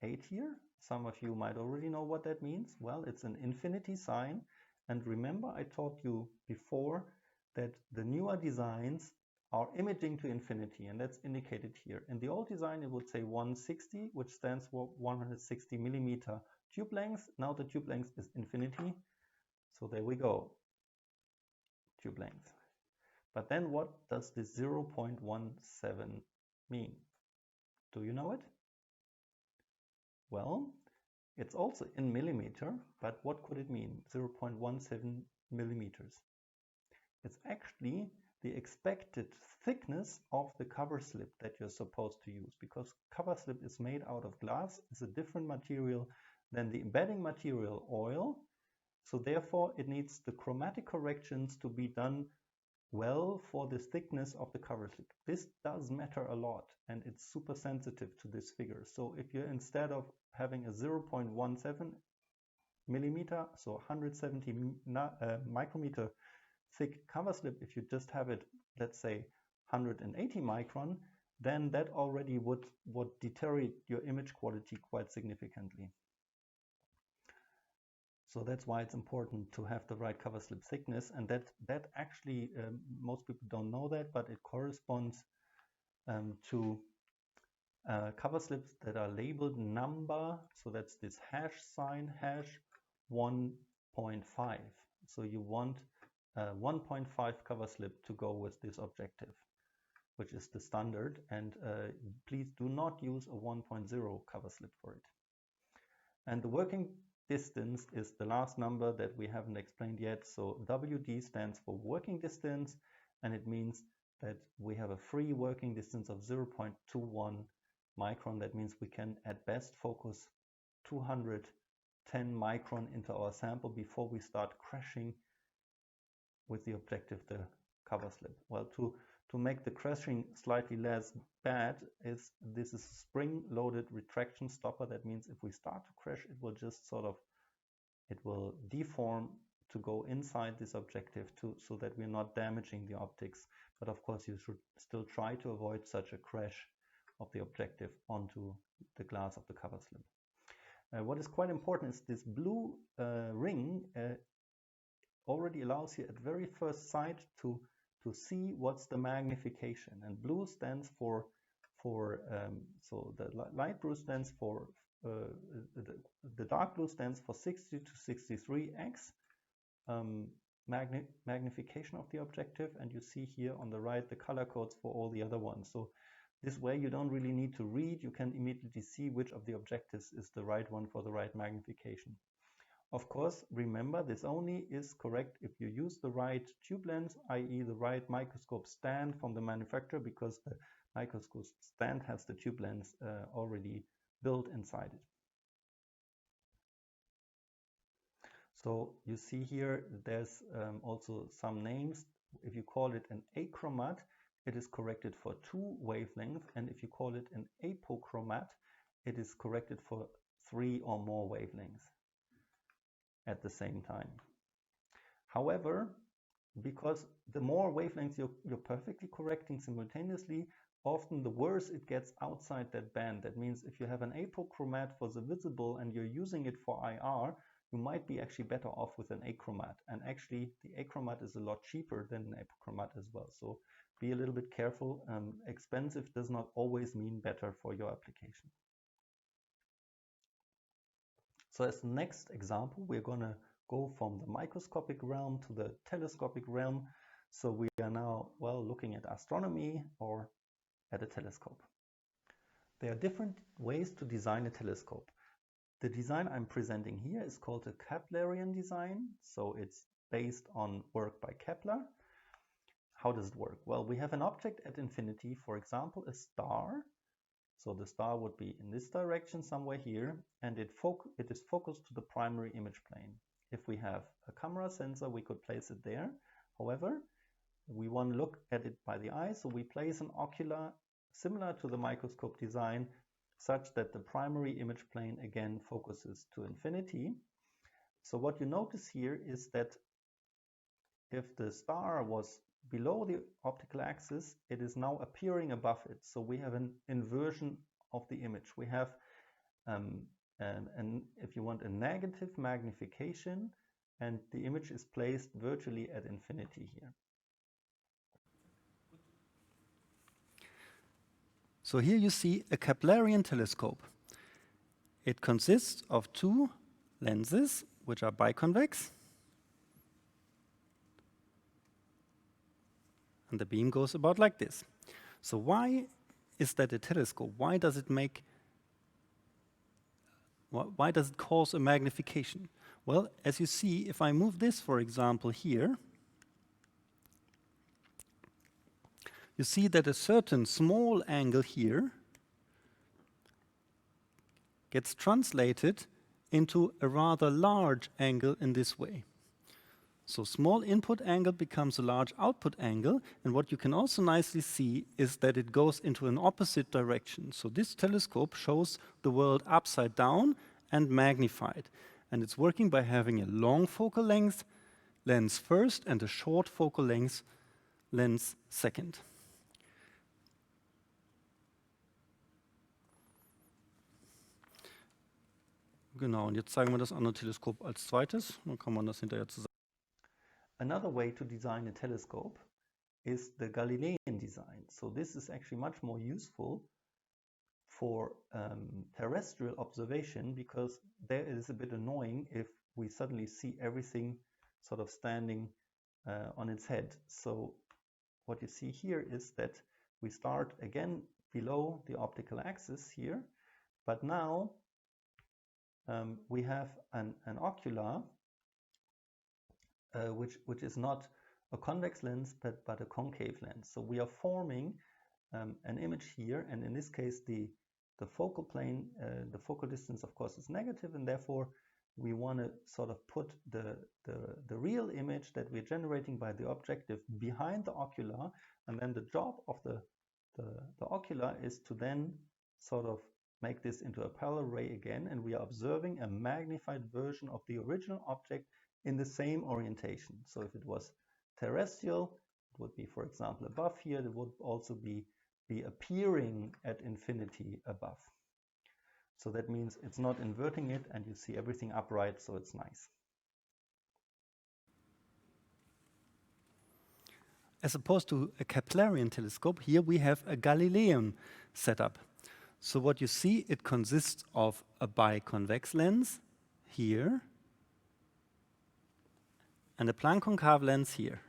Speaker 1: 8 here. Some of you might already know what that means. Well, it's an infinity sign. And remember, I taught you before that the newer designs are imaging to infinity, and that's indicated here. In the old design, it would say 160, which stands for 160 millimeter tube length. Now the tube length is infinity. So there we go, tube length. But then what does this 0.17 mean? Do you know it? Well, it's also in millimeter, but what could it mean? 0.17 millimeters. It's actually the expected thickness of the cover slip that you're supposed to use, because cover slip is made out of glass. It's a different material than the embedding material oil. So therefore it needs the chromatic corrections to be done well for the thickness of the cover slip. This does matter a lot, and it's super sensitive to this figure. So if you, instead of having a 0.17 millimeter, so 170 micrometer thick cover slip, if you just have it, let's say 180 micron, then that already would deteriorate your image quality quite significantly. So that's why it's important to have the right cover slip thickness, and that actually, most people don't know that, but it corresponds to cover slips that are labeled number. So that's this hash sign, hash 1.5. So you want 1.5 cover slip to go with this objective, which is the standard, and please do not use a 1.0 cover slip for it. And the working distance is the last number that we haven't explained yet. So WD stands for working distance, and it means that we have a free working distance of 0.21 micron. That means we can at best focus 210 micron into our sample before we start crashing with the objective, the cover slip. Well, to make the crashing slightly less bad, this is a spring-loaded retraction stopper. That means if we start to crash, it will just it will deform to go inside this objective so that we're not damaging the optics. But of course, you should still try to avoid such a crash of the objective onto the glass of the cover slip. What is quite important is this blue ring already allows you at very first sight to see what's the magnification. And blue stands for so the light blue stands for the dark blue stands for 60 to 63x magnification of the objective, and you see here on the right the color codes for all the other ones. So this way you don't really need to read, you can immediately see which of the objectives is the right one for the right magnification. Of course, remember, this only is correct if you use the right tube lens, i.e. the right microscope stand from the manufacturer, because the microscope stand has the tube lens already built inside it. So you see here, there's also some names. If you call it an achromat, it is corrected for 2 wavelengths, and if you call it an apochromat, it is corrected for 3 or more wavelengths at the same time. However, because the more wavelengths you're perfectly correcting simultaneously, often the worse it gets outside that band. That means if you have an apochromat for the visible and you're using it for IR, you might be actually better off with an achromat. And actually, the achromat is a lot cheaper than an apochromat as well. So be a little bit careful. Expensive does not always mean better for your application. So as the next example, we're going to go from the microscopic realm to the telescopic realm. So we are now, well, looking at astronomy or at a telescope. There are different ways to design a telescope. The design I'm presenting here is called a Keplerian design. So it's based on work by Kepler. How does it work? Well, we have an object at infinity, for example, a star. So the star would be in this direction somewhere here, and it is focused to the primary image plane. If we have a camera sensor, we could place it there. However, we want to look at it by the eye, so we place an ocular similar to the microscope design, such that the primary image plane again focuses to infinity. So what you notice here is that if the star was below the optical axis, it is now appearing above it. So we have an inversion of the image. We have, if you want, a negative magnification, and the image is placed virtually at infinity here.
Speaker 2: So here you see a Keplerian telescope. It consists of 2 lenses, which are biconvex. And the beam goes about like this. So why is that a telescope? Why does it cause a magnification? Well, as you see, if I move this, for example, here, you see that a certain small angle here gets translated into a rather large angle in this way. So small input angle becomes a large output angle, and what you can also nicely see is that it goes into an opposite direction. So this telescope shows the world upside down and magnified, and it's working by having a long focal length lens first and a short focal length lens second. Genau, und jetzt zeigen wir das andere Teleskop als zweites, dann kann man das hinterher zusammen.
Speaker 1: Another way to design a telescope is the Galilean design. So this is actually much more useful for terrestrial observation, because there it is a bit annoying if we suddenly see everything sort of standing on its head. So what you see here is that we start again below the optical axis here, but now we have an ocular which is not a convex lens but a concave lens. So we are forming an image here, and in this case the focal plane, the focal distance of course is negative, and therefore we want to sort of put the real image that we're generating by the objective behind the ocular, and then the job of the ocular is to then sort of make this into a parallel ray again, and we are observing a magnified version of the original object in the same orientation. So if it was terrestrial, it would be, for example, above here. It would also be appearing at infinity above. So that means it's not inverting it, and you see everything upright, so it's nice.
Speaker 2: As opposed to a Keplerian telescope, here we have a Galilean setup. So what you see, it consists of a biconvex lens here and a Planck-concave lens here.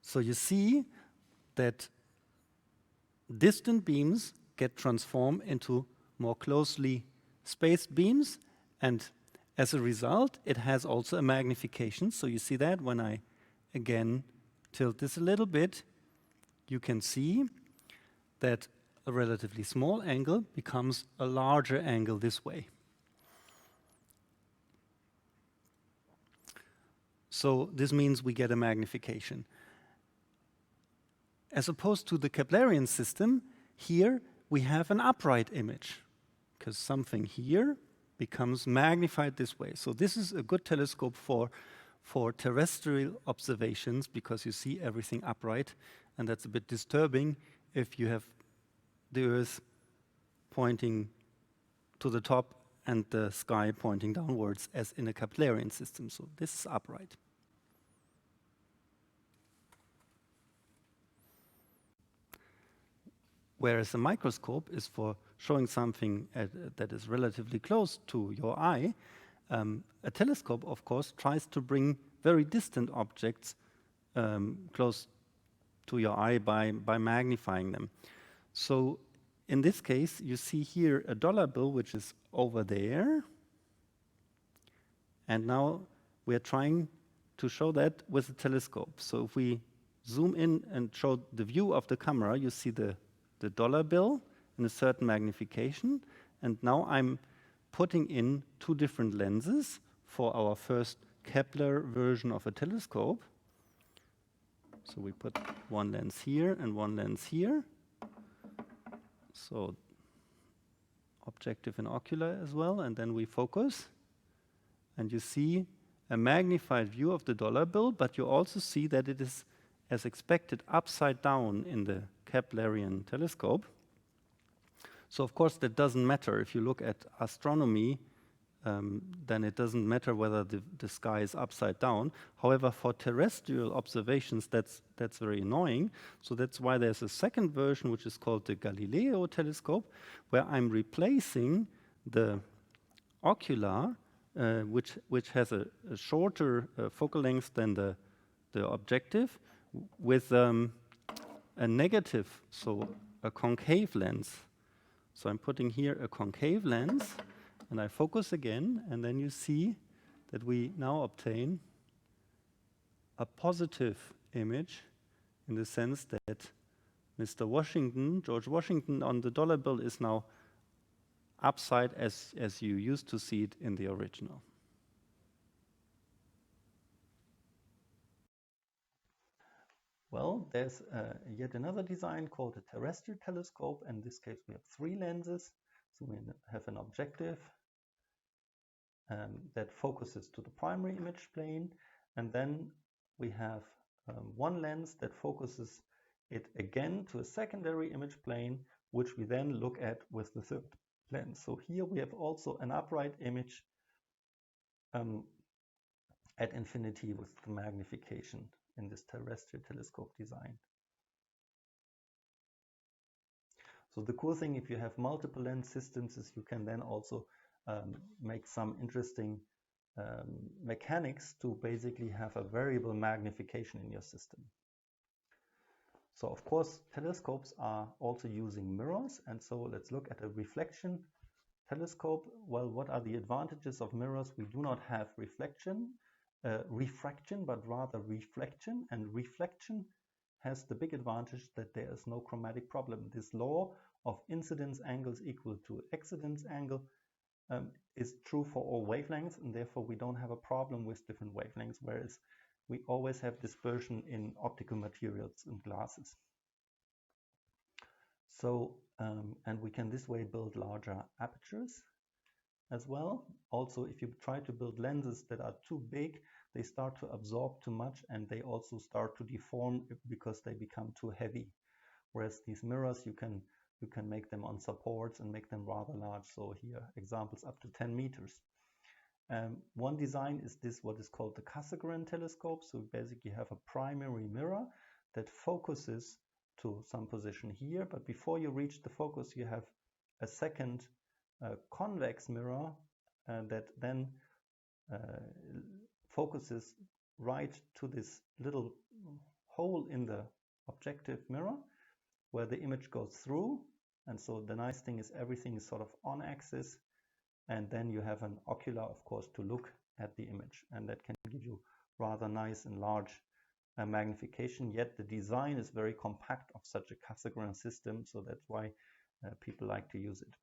Speaker 2: So you see that distant beams get transformed into more closely spaced beams, and as a result, it has also a magnification. So you see that when I again tilt this a little bit, you can see that a relatively small angle becomes a larger angle this way. So this means we get a magnification. As opposed to the Keplerian system, here we have an upright image, because something here becomes magnified this way. So this is a good telescope for terrestrial observations, because you see everything upright, and that's a bit disturbing if you have the Earth pointing to the top and the sky pointing downwards, as in a Keplerian system. So this is upright. Whereas a microscope is for showing something that is relatively close to your eye, a telescope, of course, tries to bring very distant objects close to your eye by magnifying them. So in this case, you see here a dollar bill, which is over there. And now we're trying to show that with a telescope. So if we zoom in and show the view of the camera, you see the dollar bill in a certain magnification. And now I'm putting in two different lenses for our first Kepler version of a telescope. So we put one lens here and one lens here. So objective and ocular as well. And then we focus. And you see a magnified view of the dollar bill, but you also see that it is, as expected, upside down in the Keplerian telescope. So of course that doesn't matter. If you look at astronomy, then it doesn't matter whether the sky is upside down. However, for terrestrial observations, that's very annoying. So that's why there's a second version, which is called the Galileo telescope, where I'm replacing the ocular, which has a shorter focal length than the objective, with a negative, so a concave lens. So I'm putting here a concave lens, and I focus again, and then you see that we now obtain a positive image, in the sense that Mr. Washington, George Washington, on the dollar bill is now upside as you used to see it in the original.
Speaker 1: Well, there's yet another design called a terrestrial telescope. In this case, we have three lenses. So we have an objective that focuses to the primary image plane, and then we have one lens that focuses it again to a secondary image plane, which we then look at with the third lens. So here we have also an upright image at infinity with the magnification in this terrestrial telescope design. So the cool thing, if you have multiple lens systems, is you can then also make some interesting mechanics to basically have a variable magnification in your system. So of course, telescopes are also using mirrors, and so let's look at a reflection telescope. Well, what are the advantages of mirrors? We do not have refraction, but rather reflection, and reflection has the big advantage that there is no chromatic problem. This law of incidence angles equal to excidence angle is true for all wavelengths, and therefore we don't have a problem with different wavelengths, whereas we always have dispersion in optical materials and glasses. So And we can this way build larger apertures as well. Also, if you try to build lenses that are too big, they start to absorb too much, and they also start to deform because they become too heavy. Whereas these mirrors, you can make them on supports and make them rather large. So here, examples up to 10 meters. One design is this, what is called the Cassegrain telescope. So basically you have a primary mirror that focuses to some position here, but before you reach the focus, you have a second convex mirror that then focuses right to this little hole in the objective mirror where the image goes through. And so the nice thing is everything is sort of on axis, and then you have an ocular, of course, to look at the image, and that can give you rather nice and large magnification. Yet the design is very compact of such a Cassegrain system, so that's why people like to use it.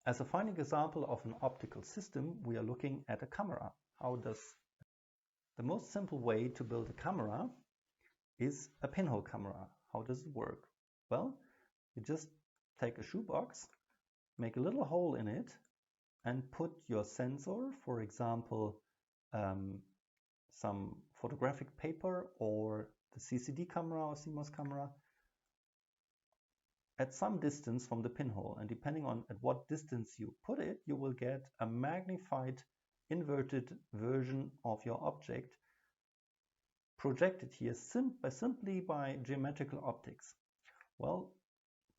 Speaker 1: As a final example of an optical system, we are looking at a camera. The most simple way to build a camera is a pinhole camera. How does it work? Well, you just take a shoebox, make a little hole in it, and put your sensor, for example, some photographic paper or the CCD camera or CMOS camera, at some distance from the pinhole. And depending on at what distance you put it, you will get a magnified inverted version of your object projected here simply by geometrical optics. Well,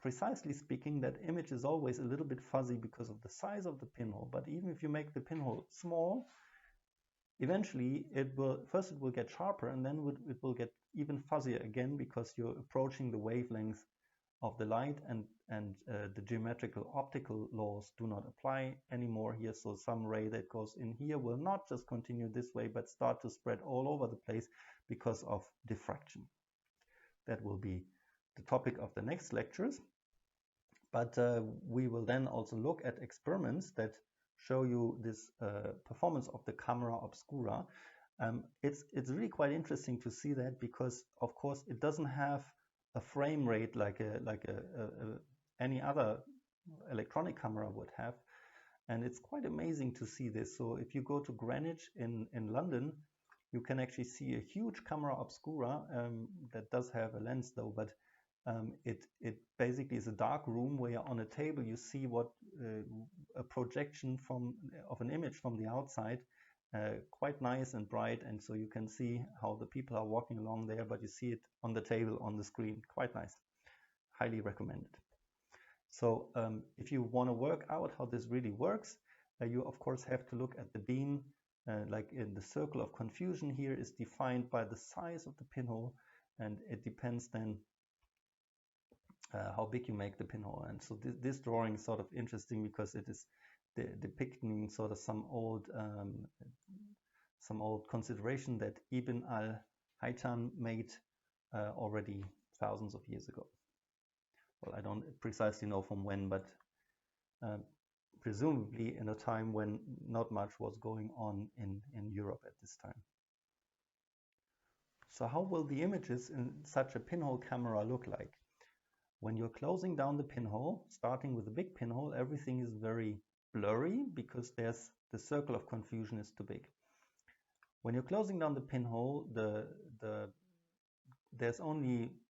Speaker 1: precisely speaking, that image is always a little bit fuzzy because of the size of the pinhole. But even if you make the pinhole small, eventually it will get sharper, and then it will get even fuzzier again because you're approaching the wavelength of the light, and the geometrical optical laws do not apply anymore here. So some ray that goes in here will not just continue this way, but start to spread all over the place because of diffraction. That will be the topic of the next lectures. But we will then also look at experiments that show you this performance of the camera obscura. It's really quite interesting to see that, because of course it doesn't have a frame rate like any other electronic camera would have, and it's quite amazing to see this. So if you go to Greenwich in London, you can actually see a huge camera obscura that does have a lens though, but it basically is a dark room where on a table you see what a projection of an image from the outside, quite nice and bright, and so you can see how the people are walking along there, but you see it on the table on the screen. Quite nice. Highly recommended. So if you want to work out how this really works, you of course have to look at the beam. Like in the circle of confusion here is defined by the size of the pinhole, and it depends then how big you make the pinhole. And so this drawing is sort of interesting because it is depicting sort of some old consideration that Ibn al-Haytham made already thousands of years ago. Well, I don't precisely know from when, but presumably in a time when not much was going on in Europe at this time. So how will the images in such a pinhole camera look like? When you're closing down the pinhole, starting with a big pinhole, everything is very blurry because the circle of confusion is too big. When you're closing down the pinhole, there's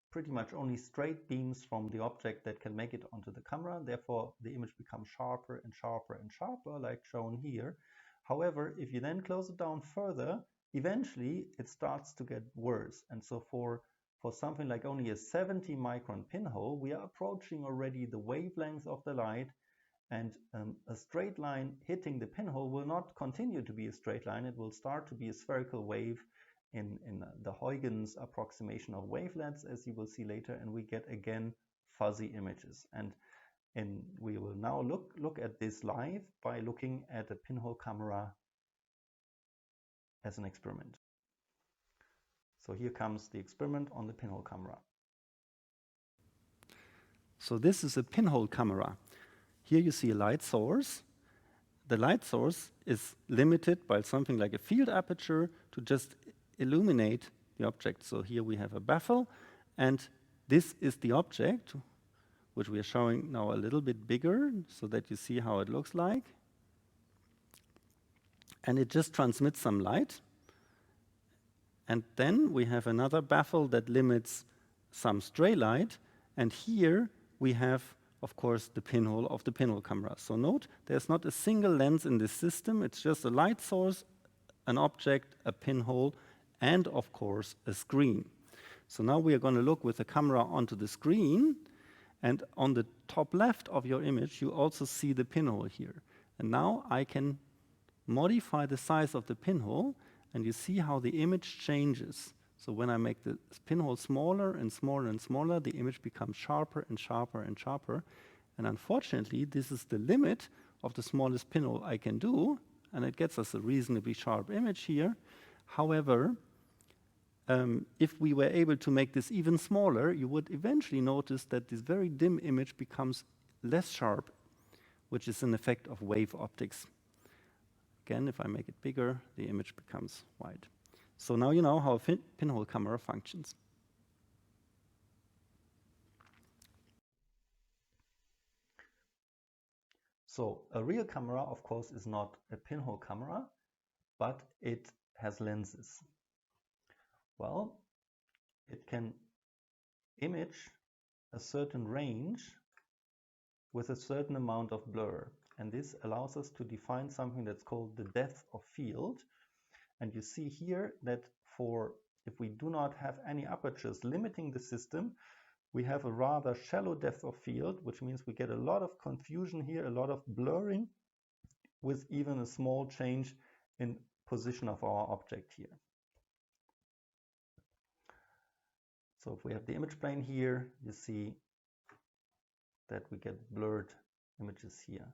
Speaker 1: pretty much only straight beams from the object that can make it onto the camera. Therefore, the image becomes sharper and sharper and sharper, like shown here. However, if you then close it down further, eventually it starts to get worse. And so for something like only a 70 micron pinhole, we are approaching already the wavelength of the light, and a straight line hitting the pinhole will not continue to be a straight line. It will start to be a spherical wave in the Huygens approximation of wavelets, as you will see later, and we get again fuzzy images. And we will now look at this live by looking at a pinhole camera as an experiment. So here comes the experiment on the pinhole camera.
Speaker 2: So this is a pinhole camera. Here you see a light source. The light source is limited by something like a field aperture to just illuminate the object. So here we have a baffle, and This is the object, which we are showing now a little bit bigger so that you see how it looks like. And it just transmits some light. And then we have another baffle that limits some stray light. And here we have, of course, the pinhole of the pinhole camera. So note, there's not a single lens in this system. It's just a light source, an object, a pinhole, and of course, a screen. So now we are going to look with the camera onto the screen. And on the top left of your image, you also see the pinhole here. And now I can modify the size of the pinhole, and you see how the image changes. So when I make the pinhole smaller and smaller and smaller, the image becomes sharper and sharper and sharper. And unfortunately, this is the limit of the smallest pinhole I can do, and it gets us a reasonably sharp image here. However, if we were able to make this even smaller, you would eventually notice that this very dim image becomes less sharp, which is an effect of wave optics. Again, if I make it bigger, the image becomes wide. So now you know how a pinhole camera functions.
Speaker 1: So a real camera, of course, is not a pinhole camera, but it has lenses. Well, it can image a certain range with a certain amount of blur. And this allows us to define something that's called the depth of field. And you see here that if we do not have any apertures limiting the system, we have a rather shallow depth of field, which means we get a lot of confusion here, a lot of blurring, with even a small change in position of our object here. So if we have the image plane here, you see that we get blurred images here.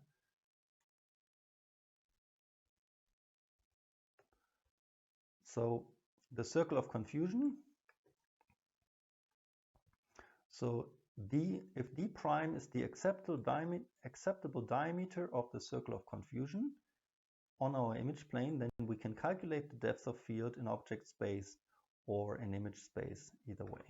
Speaker 1: So the circle of confusion. So if d prime is the acceptable diameter of the circle of confusion on our image plane, then we can calculate the depth of field in object space or in image space, either way.